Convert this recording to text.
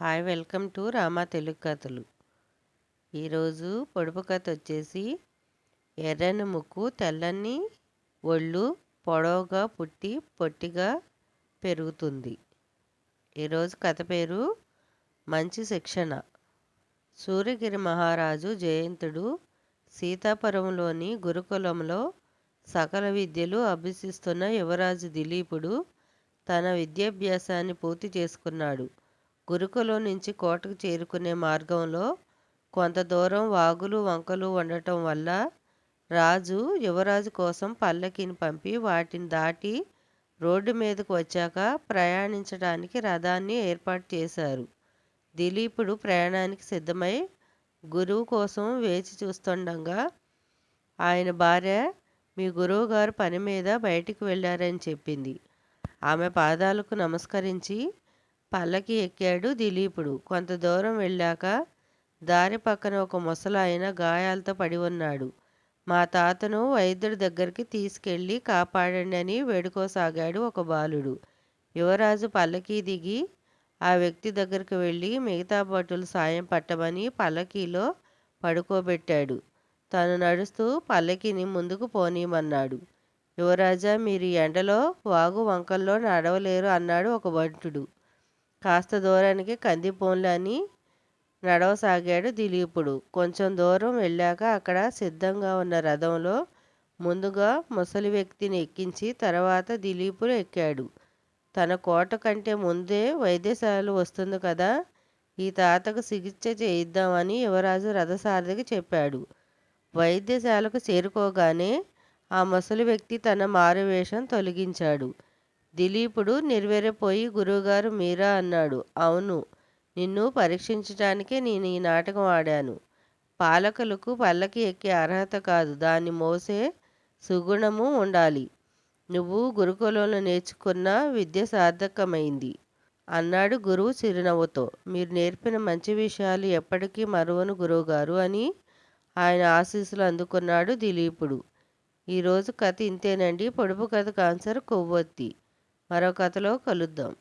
Hi welcome to Rama Telugu కథలు. ఈరోజు పొడుపు కథ వచ్చేసి ఎర్రని ముక్కు తెల్లని ఒళ్ళు పొడవుగా పుట్టి పొట్టిగా పెరుగుతుంది. ఈరోజు కథ పేరు మంచి శిక్షణ. సూర్యగిరి మహారాజు జయంతుడు సీతాపురంలోని గురుకులంలో సకల విద్యలు అభ్యసిస్తున్న యువరాజు దిలీపుడు తన విద్యాభ్యాసాన్ని పూర్తి చేసుకున్నాడు. గురుకులం నుంచి కోటకు చేరుకునే మార్గంలో కొంత దూరం వాగులు వంకలు ఉండటం వల్ల రాజు యువరాజు కోసం పల్లకిని పంపి వాటిని దాటి రోడ్డు మీదకు వచ్చాక ప్రయాణించడానికి రథాన్ని ఏర్పాటు చేశారు. దిలీపుడు ప్రయాణానికి సిద్ధమై గురువు కోసం వేచి చూస్తుండగా ఆయన భార్య, మీ గురువుగారు పని మీద బయటికి వెళ్ళారని చెప్పింది. ఆమె పాదాలకు నమస్కరించి పల్లకి ఎక్కాడు దిలీపుడు. కొంత దూరం వెళ్ళాక దారి పక్కన ఒక ముసలాయన గాయాలతో పడి ఉన్నాడు. మా తాతను వైద్యుడి దగ్గరికి తీసుకెళ్ళి కాపాడండి అని వేడుకోసాగాడు ఒక బాలుడు. యువరాజు పల్లకీ దిగి ఆ వ్యక్తి దగ్గరికి వెళ్ళి మిగతా భటులు సాయం పట్టమని పల్లకీలో పడుకోబెట్టాడు. తను నడుస్తూ పల్లకీని ముందుకు పోనీయమన్నాడు. యువరాజా, మీరు ఎండలో వాగు వంకల్లో నడవలేరు అన్నాడు ఒక భటుడు. కాస్త దూరానికి కందిపోన్లు అని నడవసాగాడు దిలీపుడు. కొంచెం దూరం వెళ్ళాక అక్కడ సిద్ధంగా ఉన్న రథంలో ముందుగా ముసలి వ్యక్తిని ఎక్కించి తర్వాత దిలీపుడు ఎక్కాడు. తన కోట కంటే ముందే వైద్యశాల వస్తుంది కదా, ఈ తాతకు చికిత్స చేయిద్దామని యువరాజు రథసారథికి చెప్పాడు. వైద్యశాలకు చేరుకోగానే ఆ ముసలి వ్యక్తి తన మారువేషం తొలగించాడు. దిలీపుడు నిర్వెరపోయి, గురువుగారు మీరా అన్నాడు. అవును, నిన్ను పరీక్షించటానికే నేను ఈ నాటకం ఆడాను. పాలకులకు పల్లకి ఎక్కే అర్హత కాదు, దాన్ని మోసే సుగుణము ఉండాలి. నువ్వు గురుకులంలో నేర్చుకున్న విద్య సార్థకమైంది అన్నాడు గురువు చిరునవ్వుతో. మీరు నేర్పిన మంచి విషయాలు ఎప్పటికీ మరువను గురువుగారు అని ఆయన ఆశీస్సులు అందుకున్నాడు దిలీపుడు. ఈరోజు కథ ఇంతేనండి. పొడుపు కథకు ఆన్సర్ కొవ్వొత్తి. మరో కథలో కలుద్దాం.